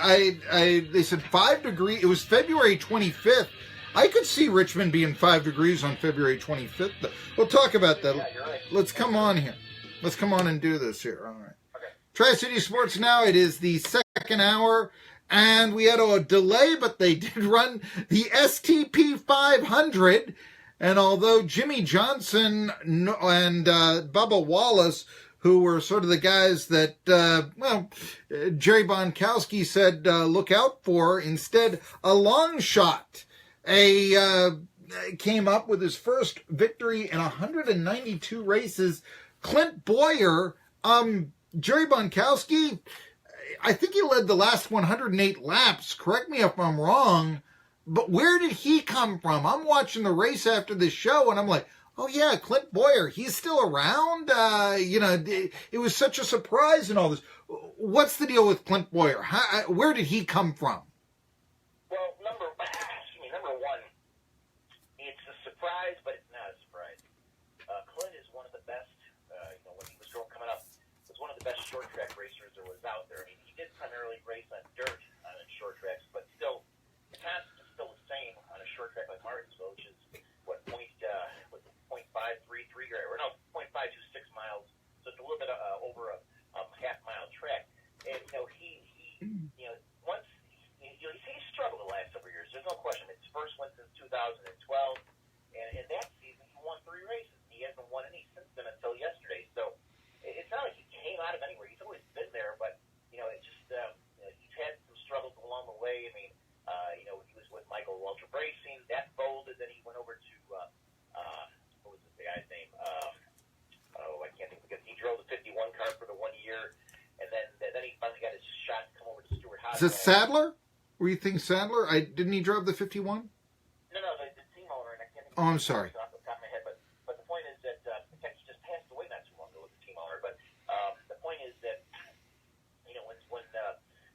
they said 5 degrees. It was February 25th. I could see Richmond being 5 degrees on February 25th. We'll talk about that. Yeah, you're right. Let's come on here. Let's come on and do this here. All right. Okay. Tri-City Sports Now. It is the second hour, and we had a delay, but they did run the STP 500. And although Jimmy Johnson and Bubba Wallace, who were sort of the guys that, Jerry Bonkowski said look out for, instead a long shot came up with his first victory in 192 races. Clint Bowyer, Jerry Bonkowski, I think he led the last 108 laps. Correct me if I'm wrong. But where did he come from? I'm watching the race after this show, and I'm like, oh, yeah, Clint Bowyer, he's still around? It was such a surprise and all this. What's the deal with Clint Bowyer? Where did he come from? Well, number one, it's a surprise, but it's not a surprise. Clint is one of the best, when he was coming up, was one of the best short track racers there was out there. I mean, he did primarily race on dirt on short tracks, but still, the concept is still the same on a short track like Martinsville, which is, 0.533 or no, 0.526 miles. So it's a little bit over a half-mile track. And, he's struggled the last several years. There's no question. It's his first win since 2012. And in that season, he won 3 races. He hasn't won any since then until yesterday. So it's not like he came out of anywhere. He's always been there, but, it just, he's had some struggles along the way. I mean, he was with Michael Walter Racing. That folded. Then he went over to, what was the guy's name? I can't think because he drove the 51 car for the 1 year. And then he finally got his shot to come over to Stuart Haas. Is it Sadler? Were you thinking Sadler? Didn't he drive the 51? No, the team owner. And I can't think I'm sorry. Off the top of my head, but the point is that in fact he just passed away not too long ago with the team owner. But the point is that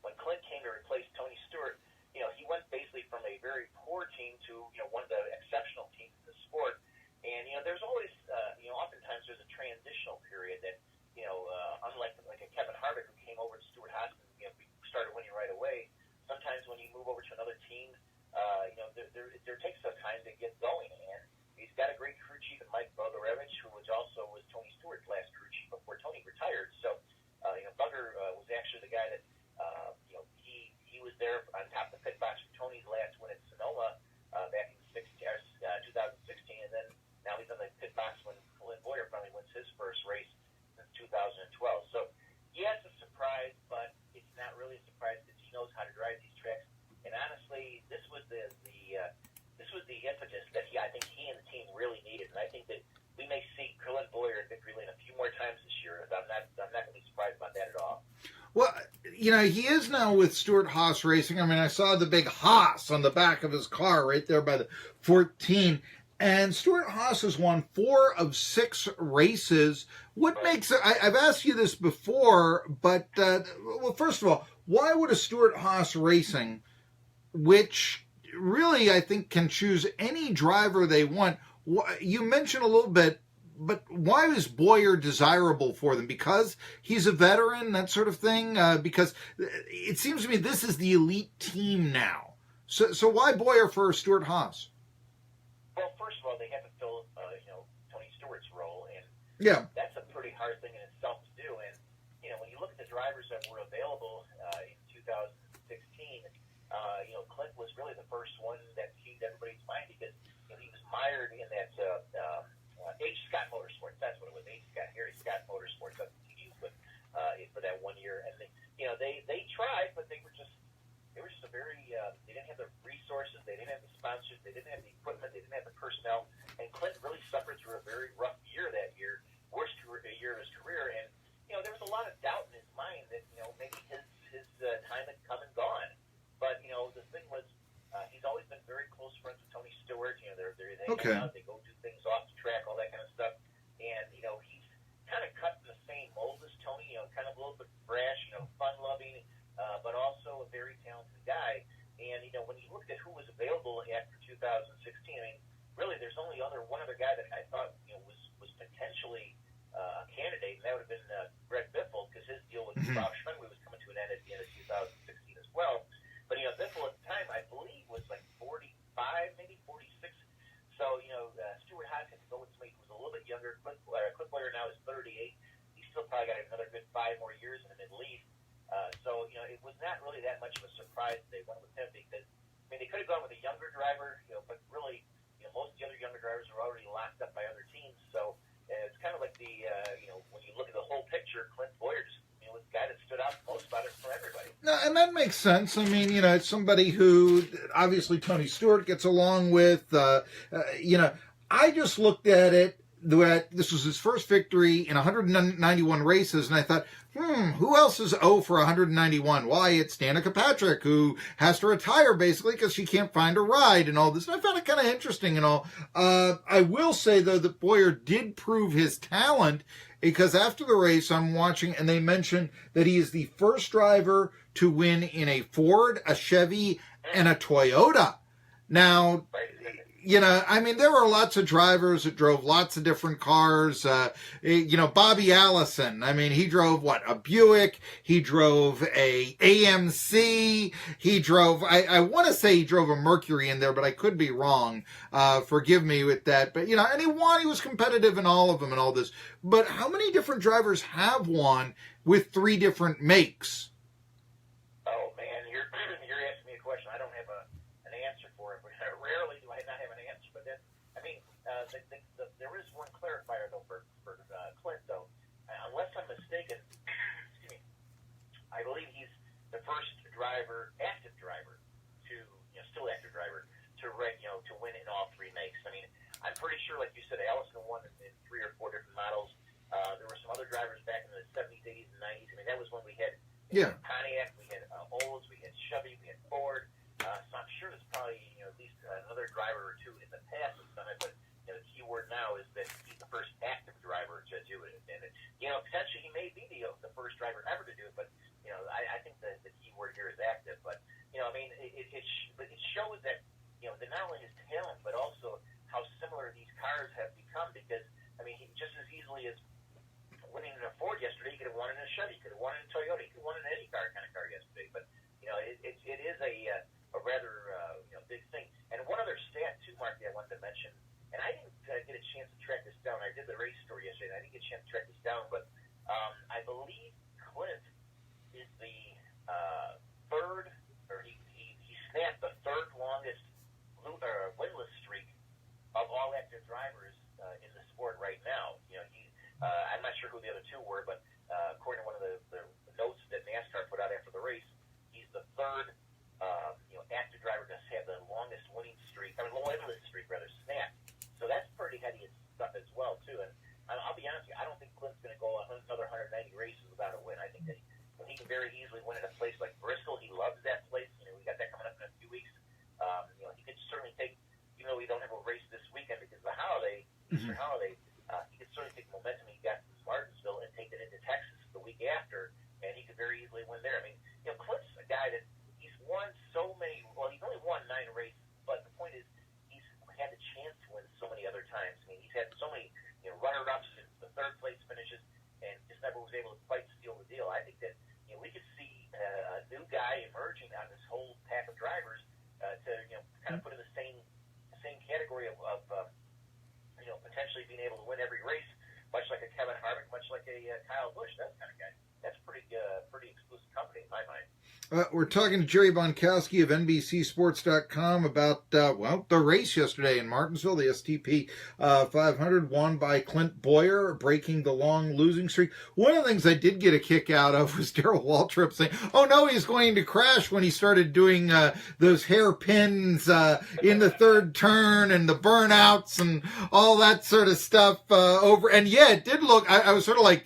when Clint came to replace Tony Stewart, he went basically from a very poor team to one of the exceptional teams in the sport. And there's always oftentimes there's a transitional period that unlike a Kevin Harvick who came over to Stuart Haas and started winning right away. Sometimes when you move over to another team, there takes some time to get going. And he's got a great crew chief in Mike Bogorevich, who was Tony Stewart's last crew chief before Tony retired. So, Bugger was actually the guy that he was there on top of the pit box for Tony's last win at Sonoma back in 2016, and then now he's on the pit box when Clint Bowyer finally wins his first race since 2012. So, yes, it's a surprise, but it's not really a surprise because he knows how to drive these tracks. And honestly, this was the impetus that I think he and the team really needed. And I think that we may see Clint Bowyer in victory lane a few more times this year. I'm not going to be surprised about that at all. Well, he is now with Stuart Haas Racing. I mean, I saw the big Haas on the back of his car right there by the 14. And Stuart Haas has won 4 of 6 races. What makes it, I've asked you this before, but, well, first of all, why would a Stuart Haas Racing, which really I think can choose any driver they want, you mentioned a little bit, but why is Bowyer desirable for them? Because he's a veteran, that sort of thing? Because it seems to me this is the elite team now. So why Bowyer for Stuart Haas? Well, first of all, they have to fill, Tony Stewart's role, and that's a pretty hard thing in itself to do. And when you look at the drivers that were available in 2016, Clint was really the first one that seemed everybody's mind because he was mired in that H. Scott Motorsports. That's what it was. H. Scott, Harry Scott Motorsports. That's what he used for that 1 year. And they tried, but they were just a very they didn't have the resources, they didn't have the sponsors, they didn't have the equipment, they didn't have the personnel. And Clint really suffered through a very rough year that year, worst year of his career. And there was a lot of doubt in his mind that maybe his time had come and gone. But the thing was, he's always been very close friends with Tony Stewart. They hang out, they go do things off the track, all that kind of stuff. And he's kind of cut in the same mold as Tony. Kind of a little bit brash, fun-loving, but also a very talented guy. And when you looked at who was available after 2016, I mean, really, there's only one other guy that I thought was potentially a candidate, and that would have been Greg Biffle, because his deal with Bob Schwingley was coming to an end at the end of 2016 as well. 5 more years in the Middle East. So, it was not really that much of a surprise they went with him because, they could have gone with a younger driver, but really, most of the other younger drivers were already locked up by other teams. So it's kind of like the, when you look at the whole picture, Clint Bowyer just, was the guy that stood out most about it from everybody. No, and that makes sense. It's somebody who obviously Tony Stewart gets along with. I just looked at it that this was his first victory in 191 races, and I thought, who else is 0 for 191? Why, it's Danica Patrick, who has to retire basically because she can't find a ride and all this. And I found it kind of interesting and all. I will say, though, that Bowyer did prove his talent because after the race I'm watching, and they mentioned that he is the first driver to win in a Ford, a Chevy, and a Toyota. Now, there were lots of drivers that drove lots of different cars. Bobby Allison, he drove a Buick. He drove a AMC. He drove, I want to say he drove a Mercury in there, but I could be wrong. Forgive me with that. But, and he won. He was competitive in all of them and all this. But how many different drivers have won with 3 different makes? Oh, man, you're asking me a question. I don't have an answer for it. Rarely do I not have an answer, but then, there is one clarifier, though, for Clint, though. Unless I'm mistaken, excuse me, I believe he's the first active driver, still active driver, to win in all 3 makes. I'm pretty sure, like you said, Allison won in 3 or 4 different models. There were some other drivers back in the 70s, 80s, and 90s. That was when we had Pontiac, we had Olds, we had Chevy, we had Ford. So I'm sure there's probably at least another driver or 2 in the past that's done it. But the key word now is that he's the first active driver to do it. And potentially he may be the first driver ever to do it. But I think the key word here is active. But it shows that that not only his talent but also how similar these cars have become. Because he just as easily as winning in a Ford yesterday, he could have won in a Chevy, he could have won in a Toyota, he could have won in any kind of car yesterday. But it is a rather big thing. And one other stat too, Marky, I wanted to mention, and I didn't get a chance to track this down. I did the race story yesterday, and I didn't get a chance to track this down, but I believe Clint is the third, or he snapped the 3rd longest winless streak of all active drivers in the sport right now. I'm not sure who the other 2 were, but according to one of the notes that NASCAR put out after the race, he's the 3rd active driver to have the longest winning streak, winless streak rather, snapped. So that's pretty heady stuff as well too. And I'll be honest with you, I don't think Clint's going to go another 190 races without a win. I think that he can very easily win at a place like Bristol. He loves that place. We got that coming up in a few weeks. He could certainly take, even though we don't have a race this weekend because of the holiday, Easter holiday, he could certainly take momentum he got from Martinsville and take it into Texas the week after, and he could very easily win there. Clint's a guy that he's won so many. Well, he's only won 9 races, but the point is he's had the chance to win so many other times. He's had so many runner-ups and the 3rd place finishes, and just never was able to quite seal the deal. I think that we could see a new guy emerging out of this whole pack of drivers to kind of put in the same category of potentially being able to win every race, much like a Kevin Harvick, much like a Kyle Busch, that kind of guy. That's pretty exclusive company in my mind. We're talking to Jerry Bonkowski of NBCSports.com about, the race yesterday in Martinsville, the STP 500, won by Clint Bowyer, breaking the long losing streak. One of the things I did get a kick out of was Darrell Waltrip saying, oh no, he's going to crash when he started doing those hairpins in the 3rd turn and the burnouts and all that sort of stuff over. And yeah, it did look, I was sort of like,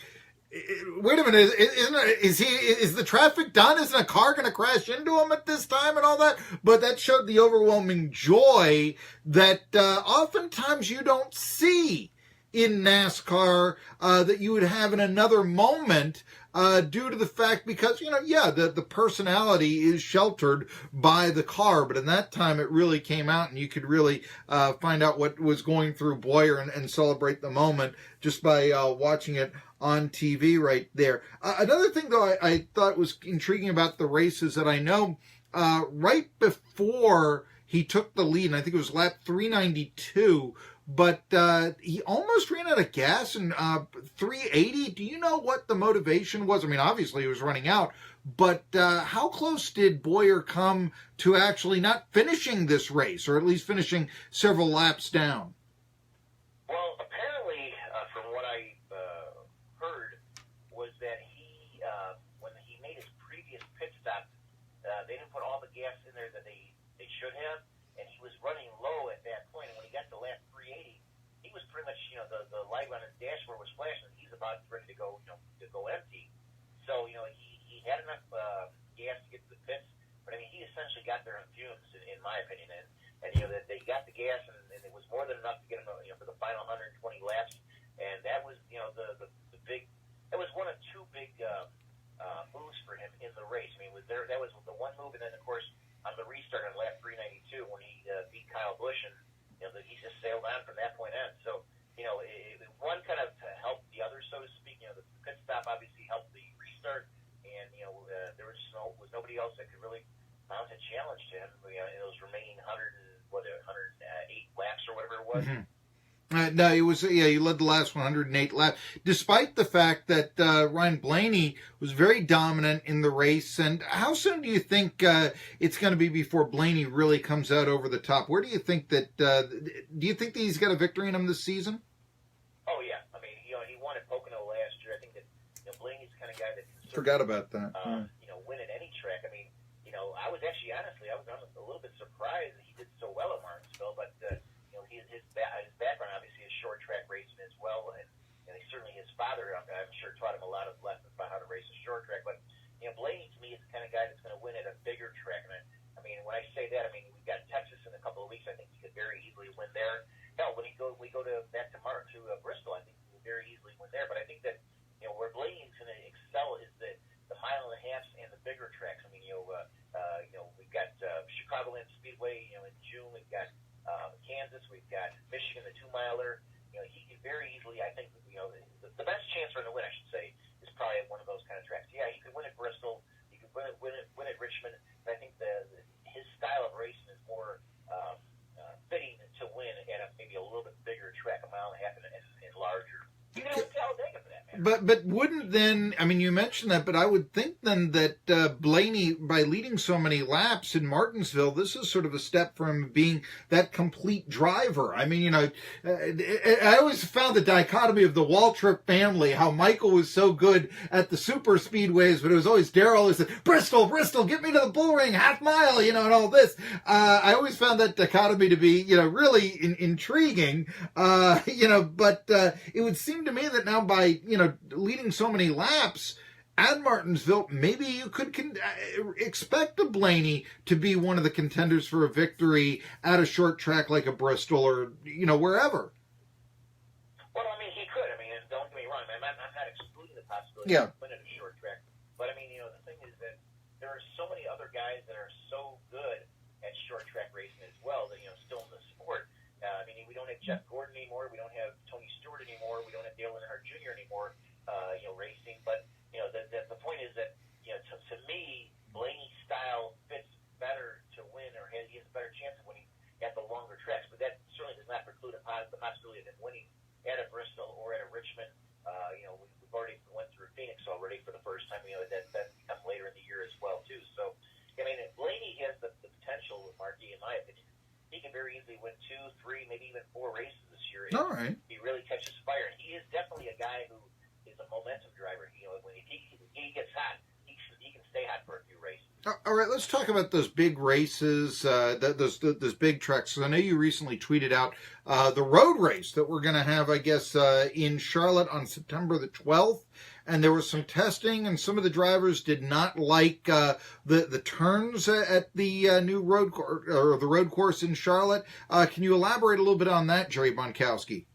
wait a minute, is the traffic done? Isn't a car going to crash into him at this time and all that? But that showed the overwhelming joy that oftentimes you don't see in NASCAR that you would have in another moment due to the fact because, the personality is sheltered by the car. But in that time, it really came out and you could really find out what was going through Bowyer and celebrate the moment just by watching it on TV right there. Another thing, though, I thought was intriguing about the race is that I know right before he took the lead, and I think it was lap 392, but he almost ran out of gas in 380. Do you know what the motivation was? I mean, obviously he was running out, but how close did Bowyer come to actually not finishing this race, or at least finishing several laps down? Well, apparently, from what I heard, was that he, when he made his previous pit stop, they didn't put all the gas in there that they should have, and he was running low at that point. And when he got to lap 380, he was pretty much, the light on his dashboard was flashing. He's about ready to go, to go empty. So, he had enough gas to get to the pits, but I mean, he essentially got there on fumes, in my opinion. And that they got the gas, and it was more than enough to get him, for the final 120 laps. And that was, the big. That was one of two big moves for him in the race. I mean, that was the one move, and then of course on the restart on lap 392 when he beat Kyle Busch, and that he just sailed on from that point on. So one kind of helped the other, so to speak. The pit stop obviously helped the restart, and there was nobody else that could really mount a challenge to him. In those remaining 108 laps or whatever it was. Mm-hmm. No, he was. Yeah, he led the last 108 laps, despite the fact that Ryan Blaney was very dominant in the race. And how soon do you think it's going to be before Blaney really comes out over the top? Where do you think that? Do you think that he's got a victory in him this season? Oh yeah, I mean, he won at Pocono last year. I think that Blaney's the kind of guy that can forgot about that. Win at any track. I mean, I was actually honestly, I was a little bit surprised that he did so well at Martinsville, but. His background obviously is short track racing as well, and certainly his father, I'm sure, taught him a lot of lessons about how to race a short track. But Blaney to me is the kind of guy that's going to win at a bigger track. And I mean, when I say that, I mean we've got Texas in a couple of weeks. I think he could very easily win there. Hell, when we go back to Bristol, I think he could very easily win there. But I think that where Blaney's going to excel is the mile and a half and the bigger tracks. I mean, we've got Chicagoland Speedway. In June we've got. Kansas, we've got Michigan, the 2-miler. He could very easily, I think, the best chance for him to win, I should say, is probably at one of those kind of tracks. Yeah, he could win at Bristol, he could win at Richmond, but I think his style of racing is more fitting to win at maybe a little bit bigger track, a mile and a half and larger. You can always tell Talladega for that matter. But wouldn't then, I mean, you mentioned that, but I would think then that Blaney, by leading so many laps in Martinsville, this is sort of a step for him being that complete driver. I mean, I always found the dichotomy of the Waltrip family, how Michael was so good at the super speedways, but it was always Darrell who said, Bristol, get me to the bull ring, half mile, and all this. I always found that dichotomy to be, really intriguing, but it would seem to me that now by, leading so many laps at Martinsville, maybe you could expect a Blaney to be one of the contenders for a victory at a short track like a Bristol or, wherever. Well, I mean, he could. I mean, don't get me wrong. I'm not excluding the possibility of winning a short track. But, I mean, the thing is that there are so many other guys that are so good at short track racing as well that, still in the sport. I mean, we don't have Jeff Gordon anymore. We don't have Tony Stewart anymore. We don't have Dale Earnhardt Jr. anymore, racing. But, the point is that, to me, Blaney's style fits better to win, or he has a better chance of winning at the longer tracks. But that certainly does not preclude the possibility of him winning at a Bristol or at a Richmond. We've already went through Phoenix already for the first time. That comes later in the year as well, too. So, I mean, Blaney has the potential with Marky, in my opinion. He can very easily win 2, 3, maybe even 4 races this year. All right. He really catches fire. And he is definitely a guy who is a momentum driver. When he gets hot, he can stay hot for a few races. All right, let's talk about those big races, those big tracks. So I know you recently tweeted out the road race that we're going to have, I guess, in Charlotte on September the 12th. And there was some testing, and some of the drivers did not like the turns at the new road or the road course in Charlotte. Can you elaborate a little bit on that, Jerry Bonkowski?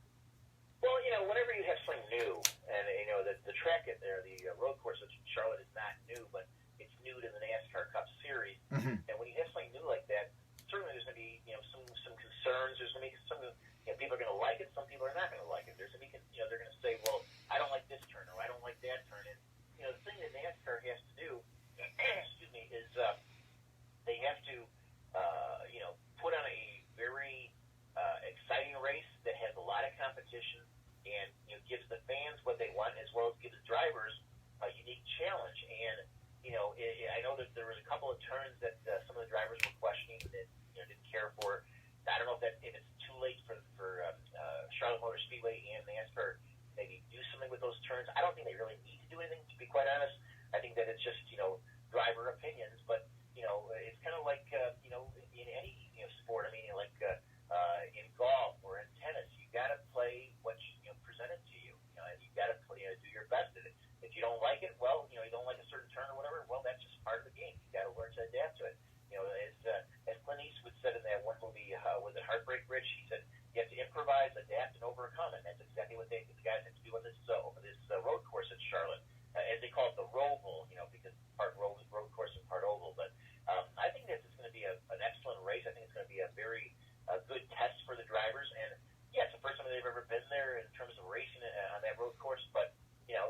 Well, whenever you have something new, and the track at there, the road course in Charlotte is not new, but it's new to the NASCAR Cup Series. Mm-hmm. And when you have something new like that, certainly there's going to be some concerns. There's going to be some people are going to like it, some people are not going to like it. There's going to be they're going to say, well, I don't like this turn, or I don't like that turn. And the thing that NASCAR has to do, excuse me, is they have to put on a very exciting race that has competition and gives the fans what they want, as well as gives drivers a unique challenge. And I know that there was a couple of turns that some of the drivers were questioning that didn't care for. I don't know if it's too late for Charlotte Motor Speedway and NASCAR maybe do something with those turns. I don't think they really need to do anything, to be quite honest. I think that it's just driver opinions, but it's kind of like in any sport. I mean, like in golf or in tennis, you got to play what's presented to you. And you got to do your best at it. If you don't like it, well, you don't like a certain turn or whatever. Well, that's just part of the game. You got to learn to adapt to it. As Clint Eastwood said in that one movie, was it Heartbreak Ridge? He said you have to improvise, adapt, and overcome, and that's exactly what the guys have to do on this road course at Charlotte, as they call it, the Roval. Because part road course and part oval. But I think this is going to be an excellent race. I think it's going to be a very good test for the drivers. And yeah, it's the first time they've ever been there in terms of racing on that road course. But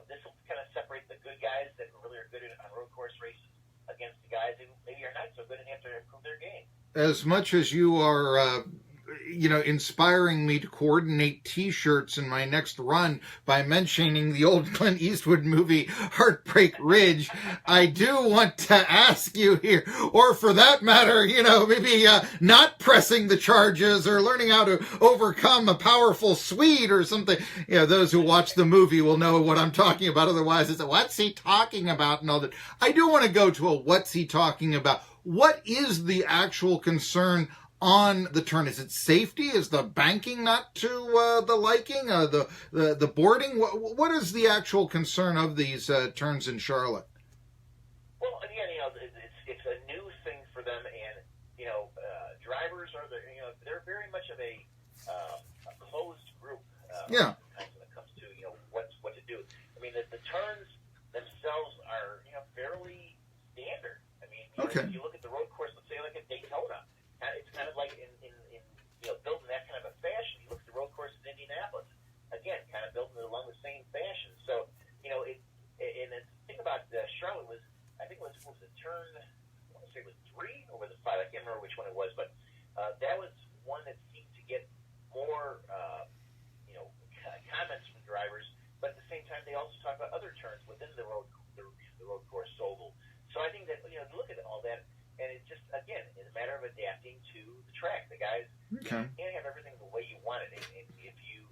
this will kind of separate the good guys that really are good on road course races against the guys who maybe are not so good and have to improve their game. As much as you are, inspiring me to coordinate T-shirts in my next run by mentioning the old Clint Eastwood movie, Heartbreak Ridge, I do want to ask you here, or for that matter, maybe not pressing the charges or learning how to overcome a powerful Swede or something. Those who watch the movie will know what I'm talking about. Otherwise, it's what's he talking about and all that. I do want to go to a what's he talking about. What is the actual concern on the turn? Is it safety? Is the banking not to the liking? The boarding? What is the actual concern of these turns in Charlotte? Well, again, it's a new thing for them, and drivers are they're very much of a closed group. Yeah. When it comes to what to do. I mean, the turns themselves are fairly standard. I mean, okay. If you look at the road course, let's say like at Daytona, it's kind of like in built in that kind of a fashion. You look at the road course in Indianapolis, again, kind of built along the same fashion. So, and the thing about Charlotte was, I think it was the turn, I want to say it was 3 or was it 5? I can't remember which one it was, but that was one that seemed to get more, comments from drivers. But at the same time, they also talk about other turns within the road course oval. So I think that you look at all that, and it's just again, it's a matter of adapting to the track. The guys can't have everything the way you want it, and if you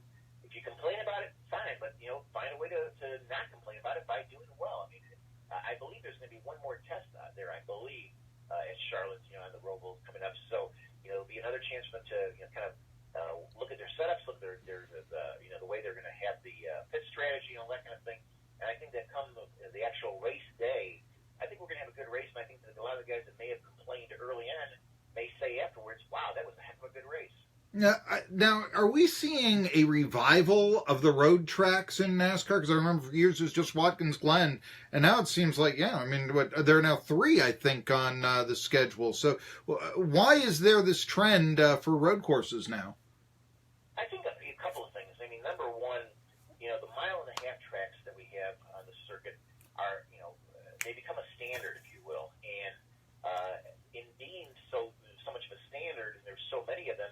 complain about it, fine, but find a way to not complain about it by doing it well. I mean, I believe there's going to be one more test out there. I believe at Charlotte, on the Roval coming up. So it'll be another chance for them to kind of look at their setups, look at their the way they're going to have the pit strategy and all that kind of thing. And I think that come the actual race day, I think we're going to have a good race, and I think that a lot of the guys that may have complained early on may say afterwards, wow, that was a heck of a good race. Now, are we seeing a revival of the road tracks in NASCAR? Because I remember for years it was just Watkins Glen, and now it seems like, there are now 3, I think, on the schedule. So why is there this trend for road courses now? I think a couple of things. I mean, number one, the mile-and-a-half tracks that we have on the circuit are, they become a standard, if you will. And in being so much of a standard, and there's so many of them,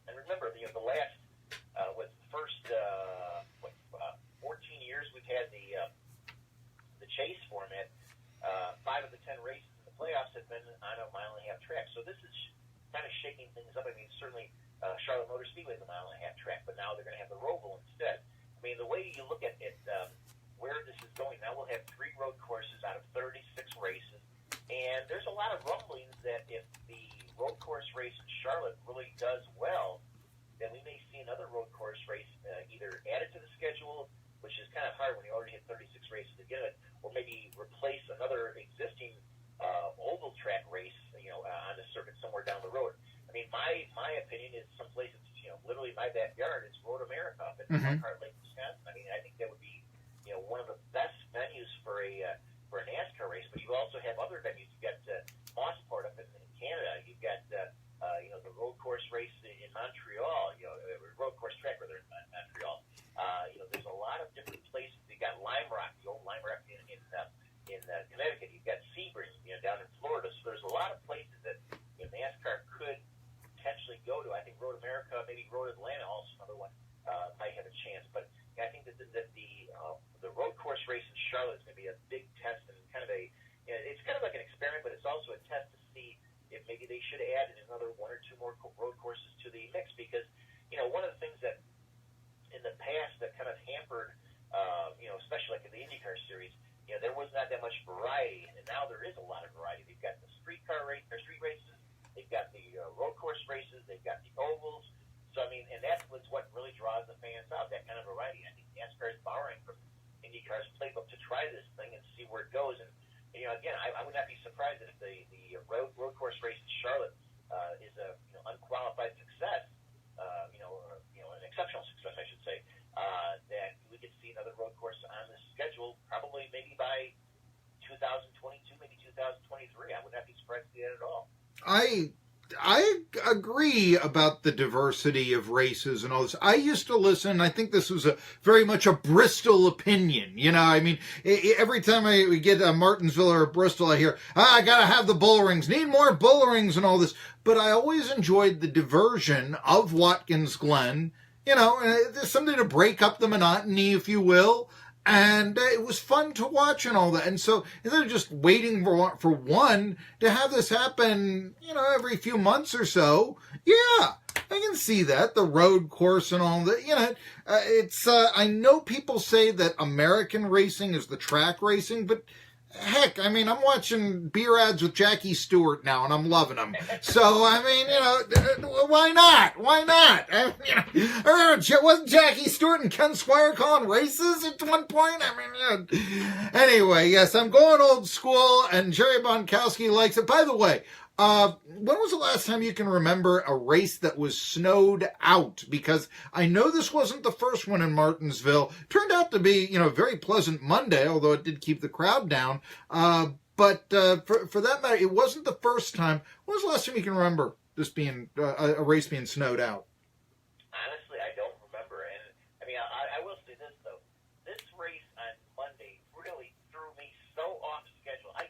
and remember, the last, the first 14 years we've had the chase format, 5 of the 10 races in the playoffs have been on a mile-and-a-half track. So this is kind of shaking things up. I mean, certainly Charlotte Motor Speedway is a mile-and-a-half track, but now they're going to have the Roval instead. I mean, the way you look at it, where this is going, now we'll have 3 road courses out of 36 races, and there's a lot of rumblings that if the road course race in Charlotte really does well, then we may see another road course race either added to the schedule, which is kind of hard when you already have 36 races to get it, or maybe replace another existing oval track race, on the circuit somewhere down the road. I mean, my opinion is some places, literally my backyard is Road America up in Elkhart Lake, Wisconsin. I mean, I think that would be, one of the best venues for a NASCAR race. But you also have other venues. You've got Mossport up in Canada. You've got the road course race in Montreal. Road course track rather in Montreal. There's a lot of different places. You got Lime Rock, the old Lime Rock in Connecticut. You've got Sebring, down in Florida. So there's a lot of places that NASCAR could potentially go to. I think Road America, maybe Road Atlanta, also another one, might Charlotte is going to be a big test and kind of it's kind of like an experiment, but it's also a test to see if maybe they should add another one or two more road courses to the mix, because one of the things that in the past that kind of hampered, especially like in the IndyCar series, there was not that much variety, and now there is a lot of variety. They've got the street races, they've got the road course races, they've got the ovals. So and that's what really draws the fans out, that kind of variety. I think NASCAR is borrowing from IndyCar's playbook to try this thing and see where it goes. And again, I would not be surprised if the road course race in Charlotte is a unqualified success, or an exceptional success, I should say. That we could see another road course on the schedule, probably maybe by 2022, maybe 2023. I would not be surprised to see that at all. I agree about the diversity of races and all this. I used to listen. I think this was very much a Bristol opinion. Every time we get a Martinsville or a Bristol, I hear, I got to have the bull rings, need more bull rings and all this. But I always enjoyed the diversion of Watkins Glen. There's something to break up the monotony, if you will. And it was fun to watch and all that. And so instead of just waiting for one to have this happen, every few months or so, yeah, I can see that, the road course and all that. I know people say that American racing is the track racing, but heck, I'm wasking beer ads with Jackie Stewart now, and I'm loving them. So, why not? Why not? Wasn't Jackie Stewart and Ken Squire calling races at one point? Anyway, yes, I'm going old school, and Jerry Bonkowski likes it. By the way, when was the last time you can remember a race that was snowed out? Because I know this wasn't the first one in Martinsville. Turned out to be, a very pleasant Monday, although it did keep the crowd down. But for that matter, it wasn't the first time. When was the last time you can remember this being a race being snowed out? Honestly, I don't remember. And I will say this though: this race on Monday really threw me so off schedule. I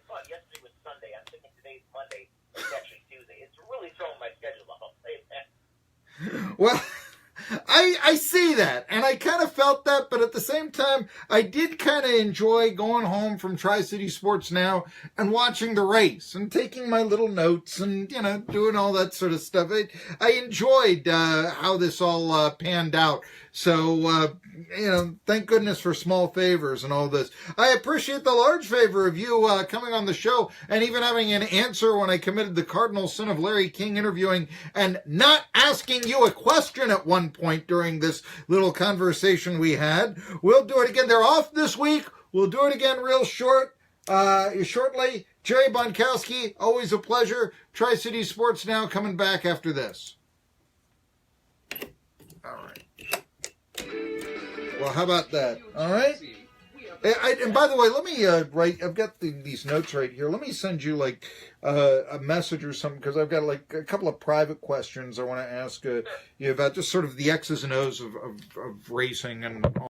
thought yesterday was Sunday. I'm thinking today's Monday. It's actually Tuesday. It's really throwing my schedule off. I'll say that. Well, I see that, and I kind of felt that, but at the same time, I did kind of enjoy going home from Tri-City Sports Now and watching the race and taking my little notes and, doing all that sort of stuff. I enjoyed how this all panned out. So, thank goodness for small favors and all this. I appreciate the large favor of you coming on the show and even having an answer when I committed the cardinal sin of Larry King interviewing and not asking you a question at one point during this little conversation we had. We'll do it again. They're off this week. We'll do it again real shortly. Jerry Bonkowski, always a pleasure. Tri-City Sports Now coming back after this. All right. Well, how about that? All right. And by the way, let me write. I've got these notes right here. Let me send you a message or something, because I've got a couple of private questions I want to ask you about, just sort of the X's and O's of racing and all.